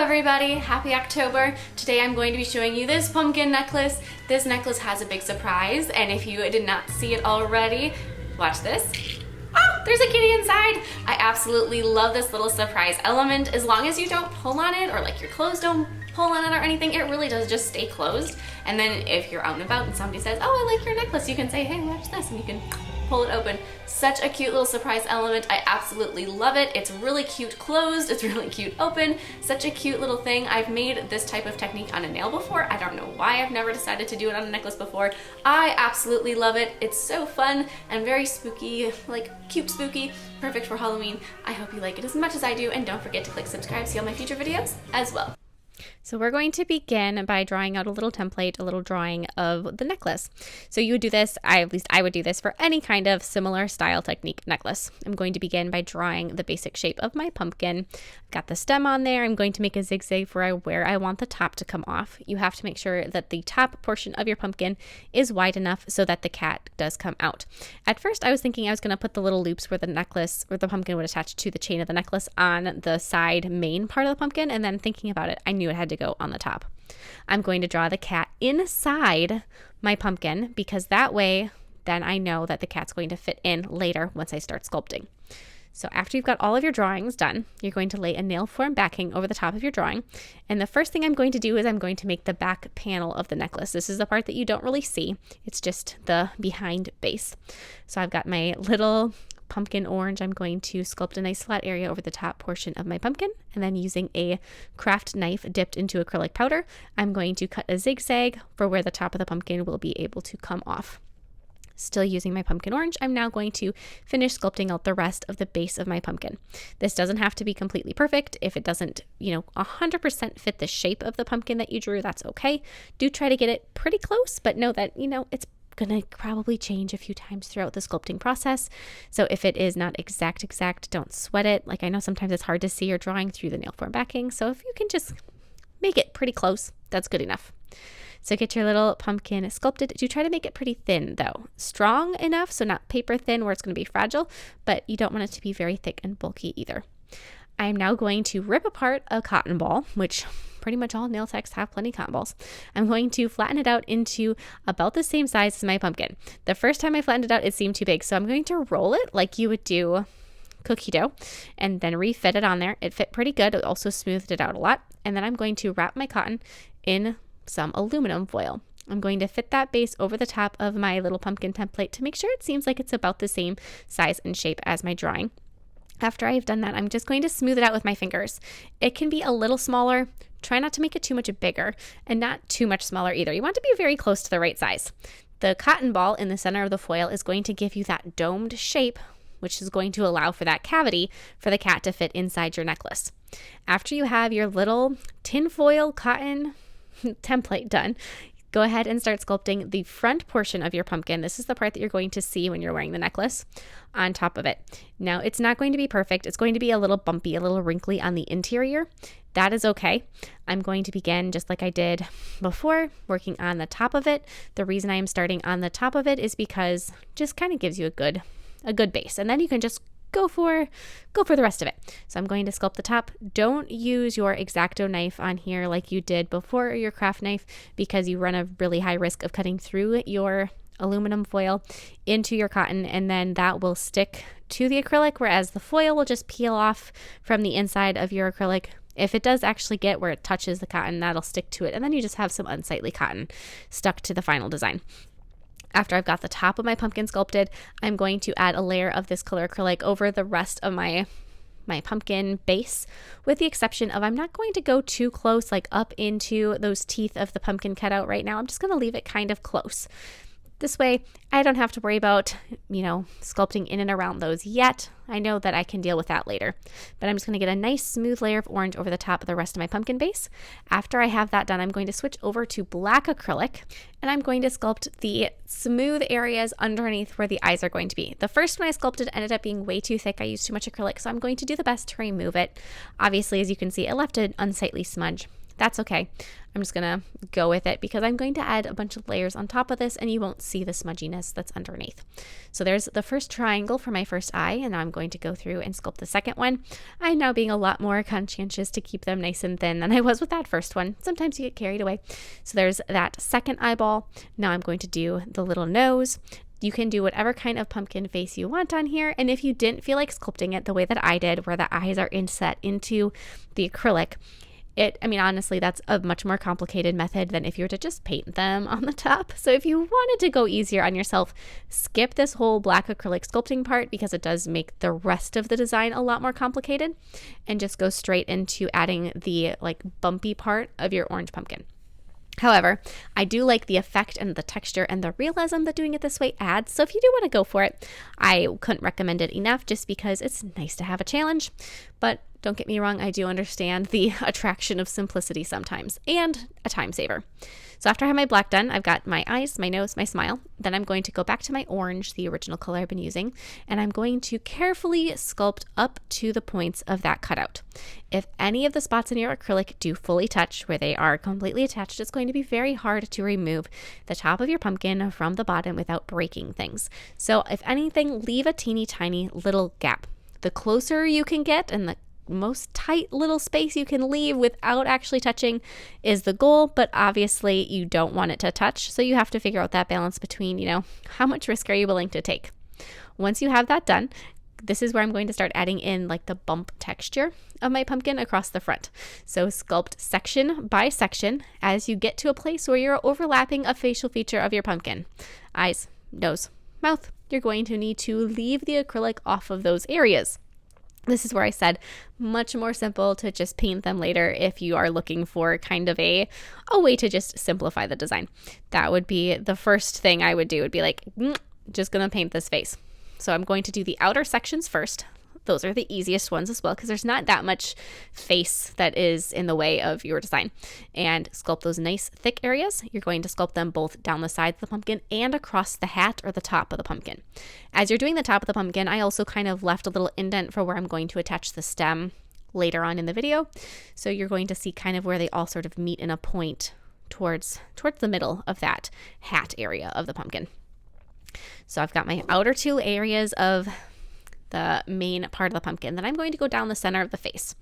everybody, happy October. Today I'm going to be showing you this pumpkin necklace. This necklace has a big surprise, and if you did not see it already, watch this. Oh, there's a kitty inside. I absolutely love this little surprise element. As long as you don't pull on it or like your clothes don't pull on it or anything, it really does just stay closed. And then if you're out and about and somebody says, oh, I like your necklace, you can say, hey, watch this, and you can pull it open. Such a cute little surprise element. I absolutely love it. It's really cute closed, it's really cute open, such a cute little thing. I've made this type of technique on a nail before. I don't know why I've never decided to do it on a necklace before. I absolutely love it. It's so fun and very spooky, like cute spooky, perfect for Halloween. I hope you like it as much as I do, and don't forget to click subscribe to see all my future videos as well. So we're going to begin by drawing out a little template, a little drawing of the necklace. So you would do this, at least I would do this for any kind of similar style technique necklace. I'm going to begin by drawing the basic shape of my pumpkin. I've got the stem on there. I'm going to make a zigzag for where I want the top to come off. You have to make sure that the top portion of your pumpkin is wide enough so that the cat does come out. At first I was thinking I was going to put the little loops where the necklace or the pumpkin would attach to the chain of the necklace on the side main part of the pumpkin, and then thinking about it, I knew it had to go on the top. I'm going to draw the cat inside my pumpkin because that way then I know that the cat's going to fit in later once I start sculpting. So after you've got all of your drawings done, you're going to lay a nail form backing over the top of your drawing. And the first thing I'm going to do is I'm going to make the back panel of the necklace. This is the part that you don't really see. It's just the behind base. So I've got my little pumpkin orange. I'm going to sculpt a nice flat area over the top portion of my pumpkin, and then using a craft knife dipped into acrylic powder, I'm going to cut a zigzag for where the top of the pumpkin will be able to come off. Still using my pumpkin orange, I'm now going to finish sculpting out the rest of the base of my pumpkin. This doesn't have to be completely perfect. If it doesn't, 100% fit the shape of the pumpkin that you drew, that's okay. Do try to get it pretty close, but know that, it's going to probably change a few times throughout the sculpting process. So if it is not exact, don't sweat it. Like, I know sometimes it's hard to see your drawing through the nail form backing. So if you can just make it pretty close, that's good enough. So get your little pumpkin sculpted. Do try to make it pretty thin though. Strong enough, so not paper thin where it's going to be fragile, but you don't want it to be very thick and bulky either. I'm now going to rip apart a cotton ball, which pretty much all nail techs have plenty of cotton balls. I'm going to flatten it out into about the same size as my pumpkin. The first time I flattened it out, it seemed too big, so I'm going to roll it like you would do cookie dough and then refit it on there. It fit pretty good. It also smoothed it out a lot. And then I'm going to wrap my cotton in some aluminum foil. I'm going to fit that base over the top of my little pumpkin template to make sure it seems like it's about the same size and shape as my drawing. After I've done that, I'm just going to smooth it out with my fingers. It can be a little smaller. Try not to make it too much bigger and not too much smaller either. You want to be very close to the right size. The cotton ball in the center of the foil is going to give you that domed shape, which is going to allow for that cavity for the cat to fit inside your necklace. After you have your little tinfoil cotton template done, go ahead and start sculpting the front portion of your pumpkin. This is the part that you're going to see when you're wearing the necklace on top of it. Now, it's not going to be perfect. It's going to be a little bumpy, a little wrinkly on the interior. That is okay. I'm going to begin just like I did before, working on the top of it. The reason I am starting on the top of it is because it just kind of gives you a good base. And then you can just go for the rest of it. So I'm going to sculpt the top. Don't use your X-Acto knife on here like you did before, or your craft knife, because you run a really high risk of cutting through your aluminum foil into your cotton, and then that will stick to the acrylic, whereas the foil will just peel off from the inside of your acrylic. If it does actually get where it touches the cotton, that'll stick to it, and then you just have some unsightly cotton stuck to the final design. After I've got the top of my pumpkin sculpted, I'm going to add a layer of this color acrylic over the rest of my pumpkin base, with the exception of I'm not going to go too close, like up into those teeth of the pumpkin cutout right now. I'm just going to leave it kind of close. This way, I don't have to worry about, sculpting in and around those yet. I know that I can deal with that later. But I'm just going to get a nice smooth layer of orange over the top of the rest of my pumpkin base. After I have that done, I'm going to switch over to black acrylic, and I'm going to sculpt the smooth areas underneath where the eyes are going to be. The first one I sculpted ended up being way too thick. I used too much acrylic, so I'm going to do the best to remove it. Obviously, as you can see, it left an unsightly smudge. That's okay. I'm just gonna go with it because I'm going to add a bunch of layers on top of this and you won't see the smudginess that's underneath. So there's the first triangle for my first eye, and now I'm going to go through and sculpt the second one. I'm now being a lot more conscientious to keep them nice and thin than I was with that first one. Sometimes you get carried away. So there's that second eyeball. Now I'm going to do the little nose. You can do whatever kind of pumpkin face you want on here. And if you didn't feel like sculpting it the way that I did, where the eyes are inset into the acrylic, honestly, that's a much more complicated method than if you were to just paint them on the top. So if you wanted to go easier on yourself, skip this whole black acrylic sculpting part because it does make the rest of the design a lot more complicated, and just go straight into adding the like bumpy part of your orange pumpkin. However, I do like the effect and the texture and the realism that doing it this way adds. So if you do want to go for it, I couldn't recommend it enough just because it's nice to have a challenge. But don't get me wrong, I do understand the attraction of simplicity sometimes, and a time saver. So after I have my black done, I've got my eyes, my nose, my smile. Then I'm going to go back to my orange, the original color I've been using, and I'm going to carefully sculpt up to the points of that cutout. If any of the spots in your acrylic do fully touch, where they are completely attached, it's going to be very hard to remove the top of your pumpkin from the bottom without breaking things. So if anything, leave a teeny tiny little gap. The closer you can get and the most tight little space you can leave without actually touching is the goal, but obviously you don't want it to touch. So you have to figure out that balance between, how much risk are you willing to take? Once you have that done, this is where I'm going to start adding in like the bump texture of my pumpkin across the front. So sculpt section by section as you get to a place where you're overlapping a facial feature of your pumpkin. Eyes, nose, mouth. You're going to need to leave the acrylic off of those areas. This is where I said much more simple to just paint them later if you are looking for kind of a way to just simplify the design. That would be the first thing I would do, would be like, just gonna paint this face. So I'm going to do the outer sections first. Those are the easiest ones as well because there's not that much face that is in the way of your design. And sculpt those nice thick areas. You're going to sculpt them both down the sides of the pumpkin and across the hat or the top of the pumpkin. As you're doing the top of the pumpkin, I also kind of left a little indent for where I'm going to attach the stem later on in the video. So you're going to see kind of where they all sort of meet in a point towards the middle of that hat area of the pumpkin. So I've got my outer two areas of the main part of the pumpkin. Then I'm going to go down the center of the face.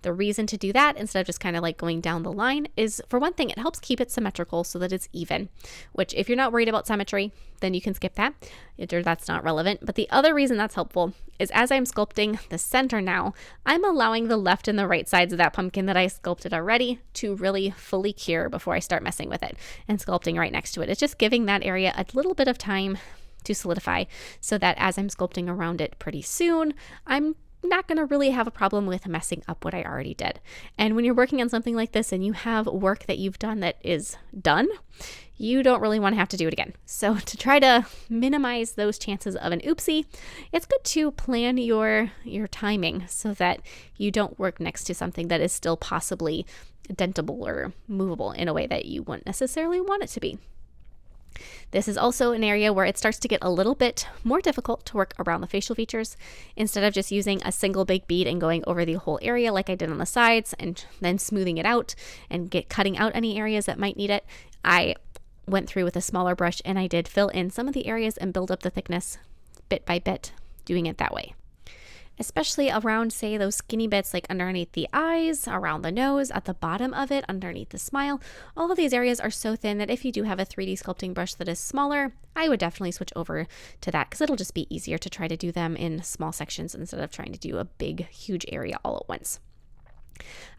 The reason to do that instead of just kind of like going down the line is, for one thing, it helps keep it symmetrical so that it's even, which if you're not worried about symmetry, then you can skip that. That's not relevant. But the other reason that's helpful is as I'm sculpting the center now, I'm allowing the left and the right sides of that pumpkin that I sculpted already to really fully cure before I start messing with it and sculpting right next to it. It's just giving that area a little bit of time to solidify so that as I'm sculpting around it pretty soon, I'm not going to really have a problem with messing up what I already did. And when you're working on something like this and you have work that you've done that is done, you don't really want to have to do it again. So to try to minimize those chances of an oopsie, it's good to plan your timing so that you don't work next to something that is still possibly dentable or movable in a way that you wouldn't necessarily want it to be. This is also an area where it starts to get a little bit more difficult to work around the facial features. Instead of just using a single big bead and going over the whole area like I did on the sides and then smoothing it out and cutting out any areas that might need it, I went through with a smaller brush and I did fill in some of the areas and build up the thickness bit by bit, doing it that way. Especially around, say, those skinny bits like underneath the eyes, around the nose, at the bottom of it, underneath the smile. All of these areas are so thin that if you do have a 3D sculpting brush that is smaller, I would definitely switch over to that because it'll just be easier to try to do them in small sections instead of trying to do a big, huge area all at once.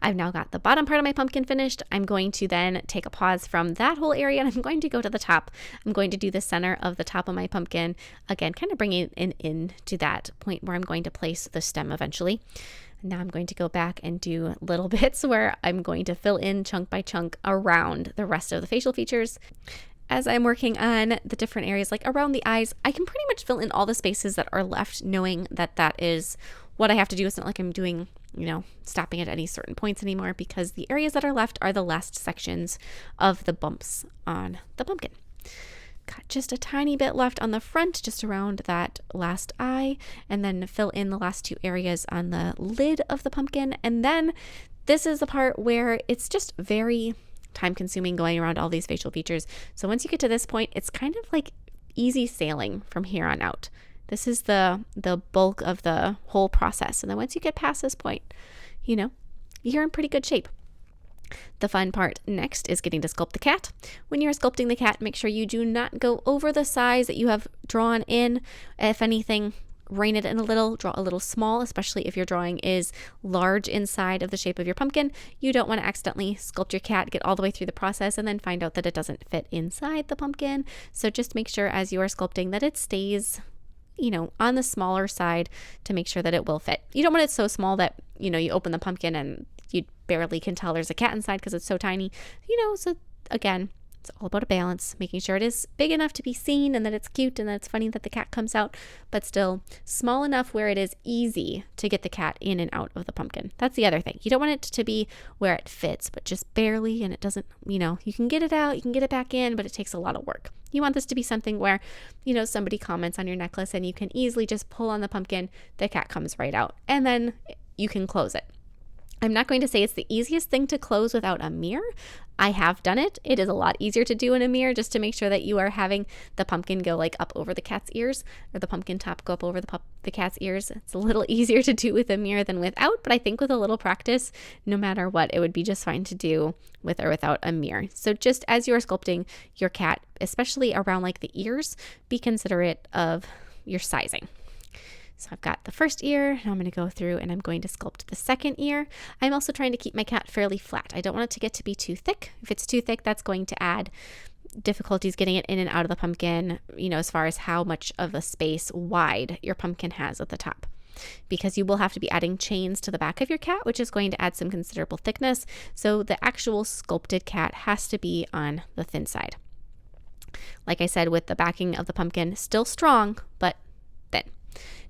I've now got the bottom part of my pumpkin finished. I'm going to then take a pause from that whole area and I'm going to go to the top. I'm going to do the center of the top of my pumpkin. Again, kind of bringing it in to that point where I'm going to place the stem eventually. Now I'm going to go back and do little bits where I'm going to fill in chunk by chunk around the rest of the facial features. As I'm working on the different areas, like around the eyes, I can pretty much fill in all the spaces that are left, knowing that that is what I have to do. It's not like I'm doing, stopping at any certain points anymore because the areas that are left are the last sections of the bumps on the pumpkin. Got just a tiny bit left on the front, just around that last eye, and then fill in the last two areas on the lid of the pumpkin. And then this is the part where it's just very time consuming going around all these facial features. So once you get to this point, it's kind of like easy sailing from here on out. This is the bulk of the whole process. And then once you get past this point, you're in pretty good shape. The fun part next is getting to sculpt the cat. When you're sculpting the cat, make sure you do not go over the size that you have drawn in. If anything, rein it in a little, draw a little small, especially if your drawing is large inside of the shape of your pumpkin. You don't want to accidentally sculpt your cat, get all the way through the process, and then find out that it doesn't fit inside the pumpkin. So just make sure as you are sculpting that it stays on the smaller side to make sure that it will fit. You don't want it so small that, you open the pumpkin and you barely can tell there's a cat inside because it's so tiny. So again, it's all about a balance, making sure it is big enough to be seen and that it's cute and that it's funny that the cat comes out, but still small enough where it is easy to get the cat in and out of the pumpkin. That's the other thing. You don't want it to be where it fits, but just barely, and it doesn't, you can get it out, you can get it back in, but it takes a lot of work. You want this to be something where, somebody comments on your necklace and you can easily just pull on the pumpkin, the cat comes right out, and then you can close it. I'm not going to say it's the easiest thing to close without a mirror. I have done it. It is a lot easier to do in a mirror, just to make sure that you are having the pumpkin go like up over the cat's ears, or the pumpkin top go up over the cat's ears. It's a little easier to do with a mirror than without, but I think with a little practice, no matter what, it would be just fine to do with or without a mirror. So just as you are sculpting your cat, especially around like the ears, be considerate of your sizing. So I've got the first ear, and I'm going to go through and I'm going to sculpt the second ear. I'm also trying to keep my cat fairly flat. I don't want it to be too thick. If it's too thick, that's going to add difficulties getting it in and out of the pumpkin, as far as how much of a space wide your pumpkin has at the top. Because you will have to be adding chains to the back of your cat, which is going to add some considerable thickness. So the actual sculpted cat has to be on the thin side. Like I said, with the backing of the pumpkin, still strong, but thin.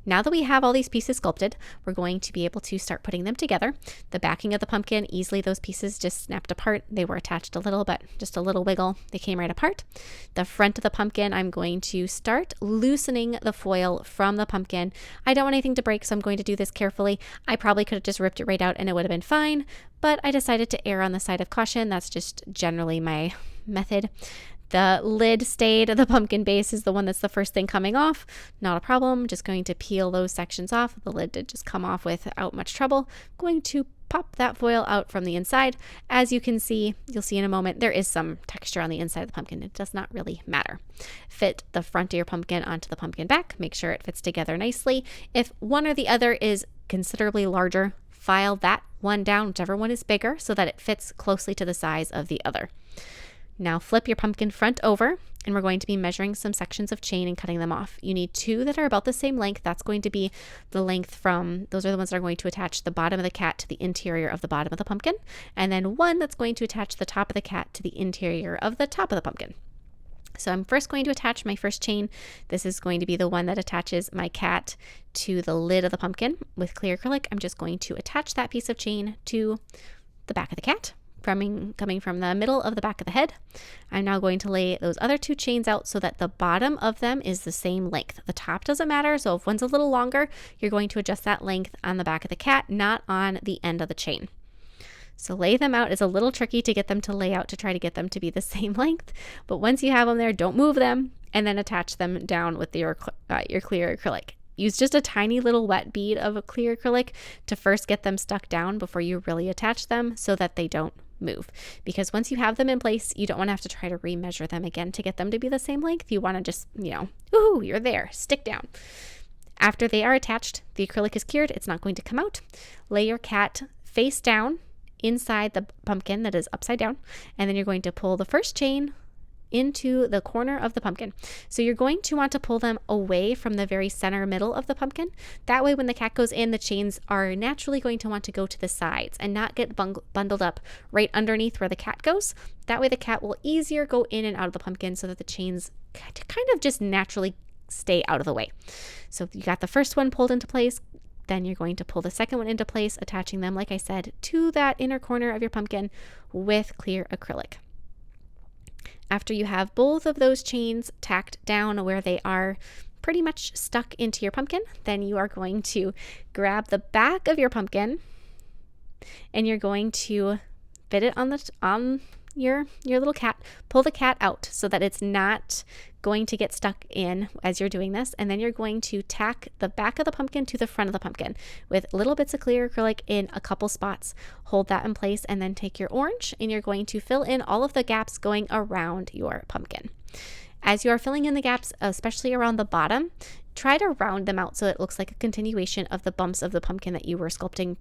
Now that we have all these pieces sculpted, we're going to be able to start putting them together. The backing of the pumpkin, easily those pieces just snapped apart. They were attached a little, but just a little wiggle, they came right apart. The front of the pumpkin, I'm going to start loosening the foil from the pumpkin. I don't want anything to break, so I'm going to do this carefully. I probably could have just ripped it right out and it would have been fine, but I decided to err on the side of caution. That's just generally my method. The lid stayed. The pumpkin base is the one that's the first thing coming off. Not a problem. Just going to peel those sections off. The lid did just come off without much trouble. Going to pop that foil out from the inside. As you can see, you'll see in a moment, there is some texture on the inside of the pumpkin. It does not really matter. Fit the front of your pumpkin onto the pumpkin back. Make sure it fits together nicely. If one or the other is considerably larger, file that one down, whichever one is bigger, so that it fits closely to the size of the other. Now flip your pumpkin front over, and we're going to be measuring some sections of chain and cutting them off. You need two that are about the same length. That's going to be the length from, those are the ones that are going to attach the bottom of the cat to the interior of the bottom of the pumpkin. And then one that's going to attach the top of the cat to the interior of the top of the pumpkin. So I'm first going to attach my first chain. This is going to be the one that attaches my cat to the lid of the pumpkin. With clear acrylic, I'm just going to attach that piece of chain to the back of the cat. Coming from the middle of the back of the head. I'm now going to lay those other two chains out so that the bottom of them is the same length. The top doesn't matter, so if one's a little longer, you're going to adjust that length on the back of the cat, not on the end of the chain. So lay them out. It's a little tricky to get them to lay out to try to get them to be the same length, but once you have them there, don't move them, and then attach them down with your clear acrylic. Use just a tiny little wet bead of a clear acrylic to first get them stuck down before you really attach them so that they don't move. Because once you have them in place, you don't want to have to try to remeasure them again to get them to be the same length. You want to just, ooh, you're there, stick down. After they are attached, the acrylic is cured. It's not going to come out. Lay your cat face down inside the pumpkin that is upside down, and then you're going to pull the first chain into the corner of the pumpkin. So you're going to want to pull them away from the very center middle of the pumpkin. That way when the cat goes in, the chains are naturally going to want to go to the sides and not get bundled up right underneath where the cat goes. That way the cat will easier go in and out of the pumpkin so that the chains kind of just naturally stay out of the way. So you got the first one pulled into place, then you're going to pull the second one into place, attaching them, like I said, to that inner corner of your pumpkin with clear acrylic. After you have both of those chains tacked down where they are pretty much stuck into your pumpkin, then you are going to grab the back of your pumpkin and you're going to fit it on your little cat. Pull the cat out so that it's not going to get stuck in as you're doing this, and then you're going to tack the back of the pumpkin to the front of the pumpkin with little bits of clear acrylic in a couple spots. Hold that in place, and then take your orange and you're going to fill in all of the gaps going around your pumpkin. As you are filling in the gaps, especially around the bottom, try to round them out so it looks like a continuation of the bumps of the pumpkin that you were sculpting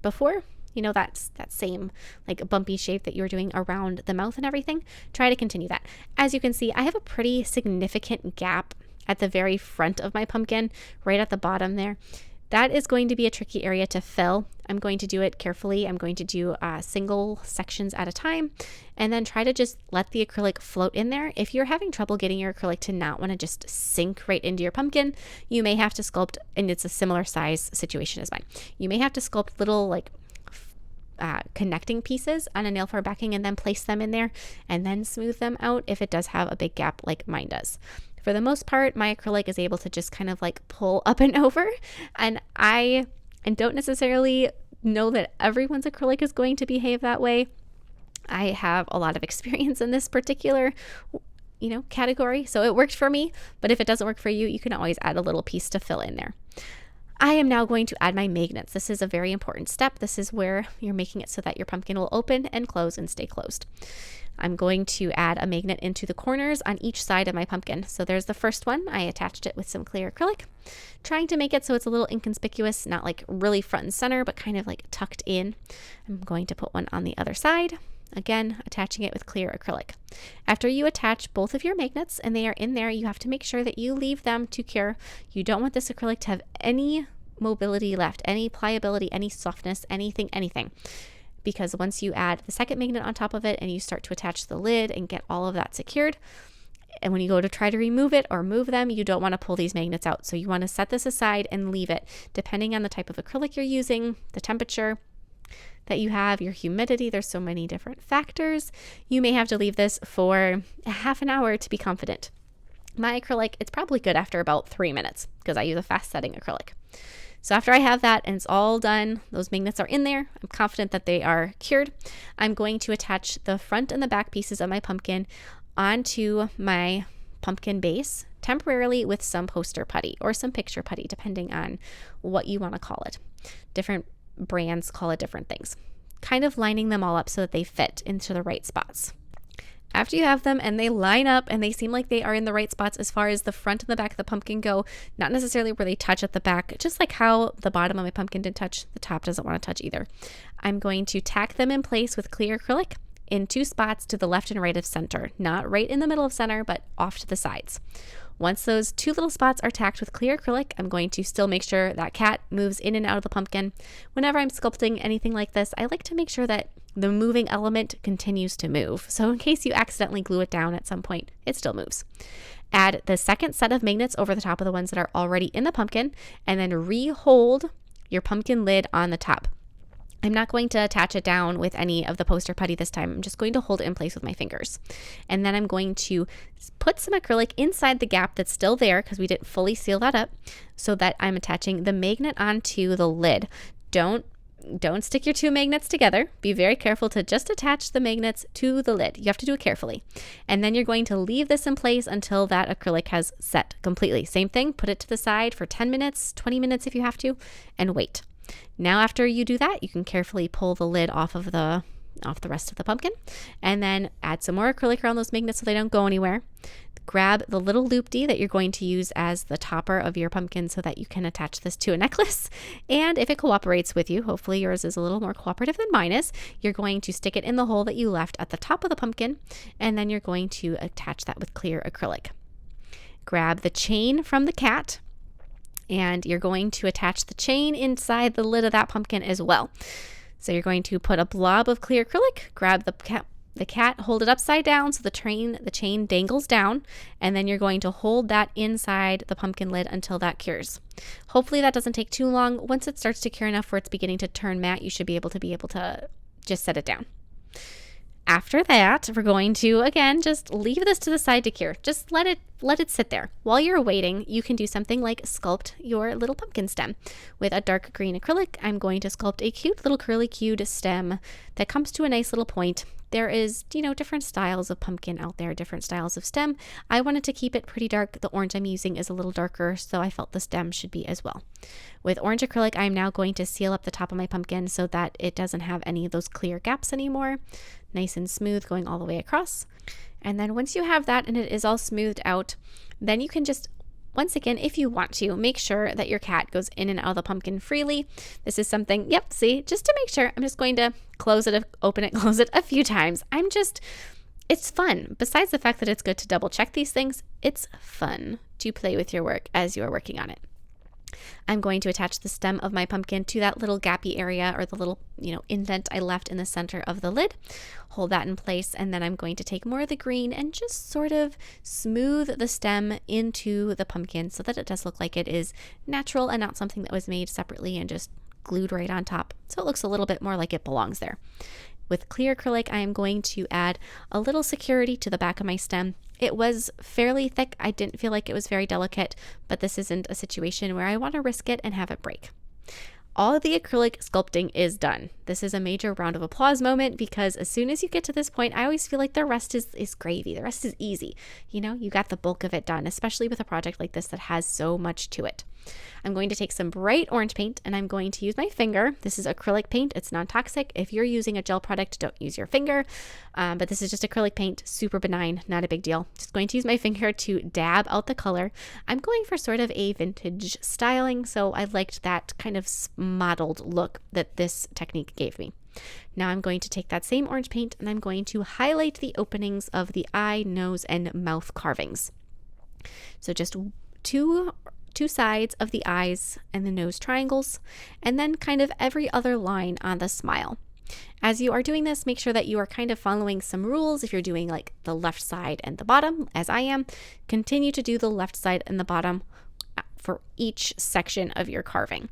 before. You know, that same like bumpy shape that you were doing around the mouth and everything. Try to continue that. As you can see, I have a pretty significant gap at the very front of my pumpkin, right at the bottom there. That is going to be a tricky area to fill. I'm going to do it carefully. I'm going to do single sections at a time, and then try to just let the acrylic float in there. If you're having trouble getting your acrylic to not want to just sink right into your pumpkin, you may have to sculpt, and it's a similar size situation as mine. You may have to sculpt little like connecting pieces on a nail file backing and then place them in there and then smooth them out if it does have a big gap like mine does. For the most part, my acrylic is able to just kind of like pull up and over, and I don't necessarily know that everyone's acrylic is going to behave that way. I have a lot of experience in this particular category, so it worked for me, but if it doesn't work for you, you can always add a little piece to fill in there. I am now going to add my magnets. This is a very important step. This is where you're making it so that your pumpkin will open and close and stay closed. I'm going to add a magnet into the corners on each side of my pumpkin. So there's the first one. I attached it with some clear acrylic, trying to make it so it's a little inconspicuous, not like really front and center, but kind of like tucked in. I'm going to put one on the other side. Again, attaching it with clear acrylic. After you attach both of your magnets and they are in there, you have to make sure that you leave them to cure. You don't want this acrylic to have any mobility left, any pliability, any softness, anything. Because once you add the second magnet on top of it and you start to attach the lid and get all of that secured, and when you go to try to remove it or move them, you don't want to pull these magnets out. So you want to set this aside and leave it, depending on the type of acrylic you're using, the temperature that you have, your humidity. There's so many different factors. You may have to leave this for a half an hour to be confident. My acrylic, it's probably good after about 3 minutes because I use a fast setting acrylic. So after I have that and it's all done, those magnets are in there, I'm confident that they are cured, I'm going to attach the front and the back pieces of my pumpkin onto my pumpkin base temporarily with some poster putty or some picture putty, depending on what you want to call it. Different brands call it different things. Kind of lining them all up so that they fit into the right spots. After you have them and they line up and they seem like they are in the right spots as far as the front and the back of the pumpkin go, not necessarily where they touch at the back, just like how the bottom of my pumpkin didn't touch, the top doesn't want to touch either. I'm going to tack them in place with clear acrylic in 2 spots to the left and right of center, not right in the middle of center, but off to the sides. Once those 2 little spots are tacked with clear acrylic, I'm going to still make sure that cat moves in and out of the pumpkin. Whenever I'm sculpting anything like this, I like to make sure that the moving element continues to move. So in case you accidentally glue it down at some point, it still moves. Add the second set of magnets over the top of the ones that are already in the pumpkin, and then re-hold your pumpkin lid on the top. I'm not going to attach it down with any of the poster putty this time. I'm just going to hold it in place with my fingers. And then I'm going to put some acrylic inside the gap that's still there because we didn't fully seal that up, so that I'm attaching the magnet onto the lid. Don't stick your 2 magnets together. Be very careful to just attach the magnets to the lid. You have to do it carefully. And then you're going to leave this in place until that acrylic has set completely. Same thing, put it to the side for 10 minutes, 20 minutes if you have to, and wait. Now after you do that, you can carefully pull the lid off the rest of the pumpkin, and then add some more acrylic around those magnets so they don't go anywhere. Grab the little loop-dee that you're going to use as the topper of your pumpkin so that you can attach this to a necklace. And if it cooperates with you, hopefully yours is a little more cooperative than mine is, you're going to stick it in the hole that you left at the top of the pumpkin, and then you're going to attach that with clear acrylic. Grab the chain from the cat, and you're going to attach the chain inside the lid of that pumpkin as well. So you're going to put a blob of clear acrylic, grab the cat, hold it upside down so the chain dangles down, and then you're going to hold that inside the pumpkin lid until that cures. Hopefully that doesn't take too long. Once it starts to cure enough where it's beginning to turn matte, you should be able to just set it down. After that, we're going to, again, just leave this to the side to cure. Just let it sit there. While you're waiting, you can do something like sculpt your little pumpkin stem. With a dark green acrylic, I'm going to sculpt a cute little curly cued stem that comes to a nice little point. There is, different styles of pumpkin out there, different styles of stem. I wanted to keep it pretty dark. The orange I'm using is a little darker, so I felt the stem should be as well. With orange acrylic, I'm now going to seal up the top of my pumpkin so that it doesn't have any of those clear gaps anymore. Nice and smooth going all the way across. And then once you have that and it is all smoothed out, then you can just, once again, if you want to, make sure that your cat goes in and out of the pumpkin freely. This is something, see, just to make sure, I'm just going to close it, open it, close it a few times. It's fun. Besides the fact that it's good to double check these things, it's fun to play with your work as you are working on it. I'm going to attach the stem of my pumpkin to that little gappy area, or the little, indent I left in the center of the lid. Hold that in place, and then I'm going to take more of the green and just sort of smooth the stem into the pumpkin so that it does look like it is natural and not something that was made separately and just glued right on top. So it looks a little bit more like it belongs there. With clear acrylic, I am going to add a little security to the back of my stem. It was fairly thick. I didn't feel like it was very delicate, but this isn't a situation where I want to risk it and have it break. All of the acrylic sculpting is done. This is a major round of applause moment because as soon as you get to this point, I always feel like the rest is gravy. The rest is easy. You got the bulk of it done, especially with a project like this that has so much to it. I'm going to take some bright orange paint and I'm going to use my finger. This is acrylic paint. It's non-toxic. If you're using a gel product, don't use your finger. But this is just acrylic paint, super benign, not a big deal. Just going to use my finger to dab out the color. I'm going for sort of a vintage styling, so I liked that kind of mottled look that this technique gave me. Now I'm going to take that same orange paint and I'm going to highlight the openings of the eye, nose, and mouth carvings. So just two sides of the eyes and the nose triangles, and then kind of every other line on the smile. As you are doing this, make sure that you are kind of following some rules. If you're doing like the left side and the bottom, as I am, continue to do the left side and the bottom for each section of your carving.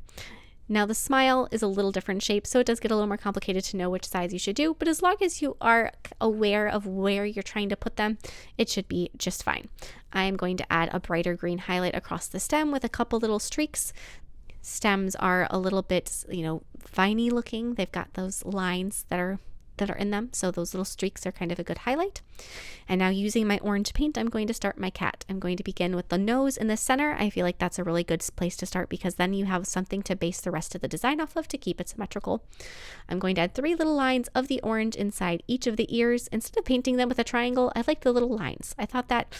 Now the smile is a little different shape, so it does get a little more complicated to know which sides you should do, but as long as you are aware of where you're trying to put them, it should be just fine. I am going to add a brighter green highlight across the stem with a couple little streaks. Stems are a little bit, viney looking. They've got those lines that are in them, so those little streaks are kind of a good highlight. And now using my orange paint, I'm going to start my cat. I'm going to begin with the nose in the center. I feel like that's a really good place to start because then you have something to base the rest of the design off of to keep it symmetrical. I'm going to add 3 little lines of the orange inside each of the ears. Instead of painting them with a triangle, I like the little lines. I thought that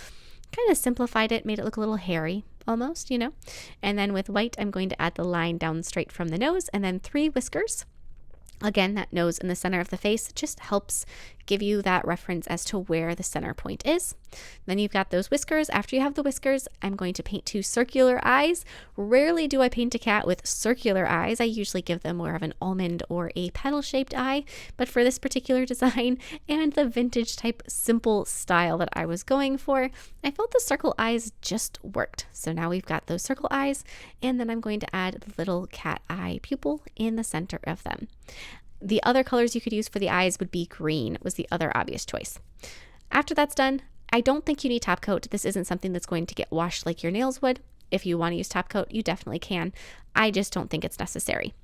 kind of simplified it, made it look a little hairy almost, And then with white, I'm going to add the line down straight from the nose and then 3 whiskers. Again, that nose in the center of the face just helps give you that reference as to where the center point is. Then you've got those whiskers. After you have the whiskers, I'm going to paint 2 circular eyes. Rarely do I paint a cat with circular eyes. I usually give them more of an almond or a petal-shaped eye, but for this particular design and the vintage type simple style that I was going for, I felt the circle eyes just worked. So now we've got those circle eyes, and then I'm going to add the little cat eye pupil in the center of them. The other colors you could use for the eyes would be green, was the other obvious choice. After that's done, I don't think you need top coat. This isn't something that's going to get washed like your nails would. If you want to use top coat, you definitely can. I just don't think it's necessary.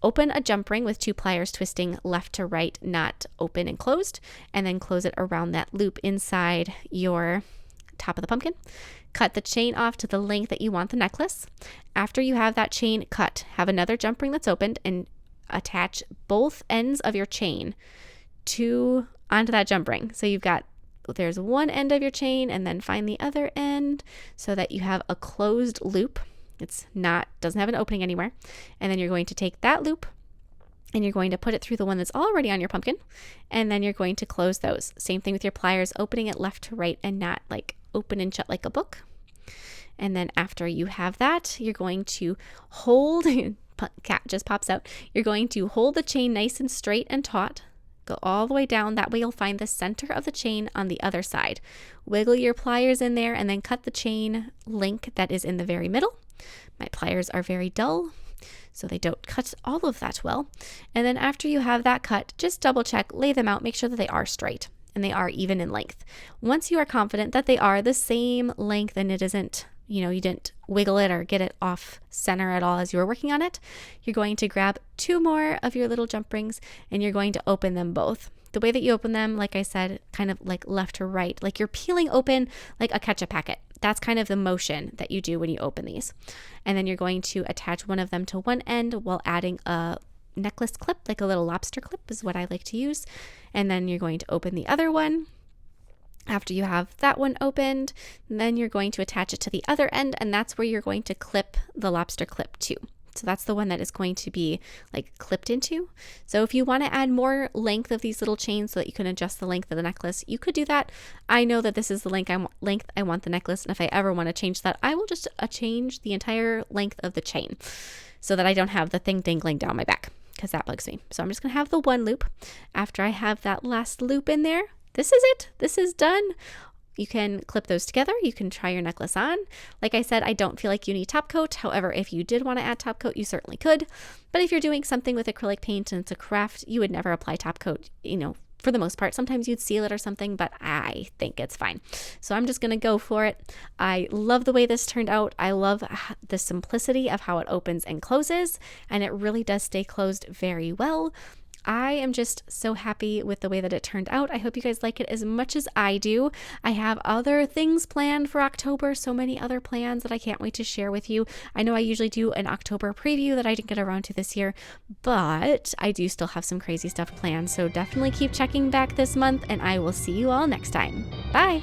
Open a jump ring with 2 pliers twisting left to right, not open and closed, and then close it around that loop inside your top of the pumpkin. Cut the chain off to the length that you want the necklace. After you have that chain cut, have another jump ring that's opened and attach both ends of your chain onto that jump ring. So there's one end of your chain and then find the other end so that you have a closed loop. Doesn't have an opening anywhere. And then you're going to take that loop and you're going to put it through the one that's already on your pumpkin. And then you're going to close those. Same thing with your pliers, opening it left to right and not like open and shut like a book. And then after you have that, you're going to hold cat just pops out. You're going to hold the chain nice and straight and taut. Go all the way down. That way you'll find the center of the chain on the other side. Wiggle your pliers in there and then cut the chain link that is in the very middle. My pliers are very dull. so they don't cut all of that well. And then after you have that cut, just double check, lay them out, make sure that they are straight and they are even in length. Once you are confident that they are the same length and it isn't, you didn't wiggle it or get it off center at all as you were working on it, you're going to grab 2 more of your little jump rings and you're going to open them both. The way that you open them, like I said, kind of like left to right, like you're peeling open like a ketchup packet. That's kind of the motion that you do when you open these. And then you're going to attach one of them to one end while adding a necklace clip, like a little lobster clip is what I like to use. And then you're going to open the other one. After you have that one opened, then you're going to attach it to the other end, and that's where you're going to clip the lobster clip to. So that's the one that is going to be like clipped into. So if you want to add more length of these little chains so that you can adjust the length of the necklace, you could do that. I know that this is the length I want the necklace, and if I ever want to change that, I will just change the entire length of the chain so that I don't have the thing dangling down my back, because that bugs me. So I'm just going to have the one loop. After I have that last loop in there, this is it. This is done. You can clip those together. You can try your necklace on. Like I said, I don't feel like you need top coat. However, if you did want to add top coat, you certainly could. But if you're doing something with acrylic paint and it's a craft, you would never apply top coat, for the most part. Sometimes you'd seal it or something, but I think it's fine. So I'm just going to go for it. I love the way this turned out. I love the simplicity of how it opens and closes, and it really does stay closed very well. I am just so happy with the way that it turned out. I hope you guys like it as much as I do. I have other things planned for October, so many other plans that I can't wait to share with you. I know I usually do an October preview that I didn't get around to this year, but I do still have some crazy stuff planned. So definitely keep checking back this month, and I will see you all next time. Bye!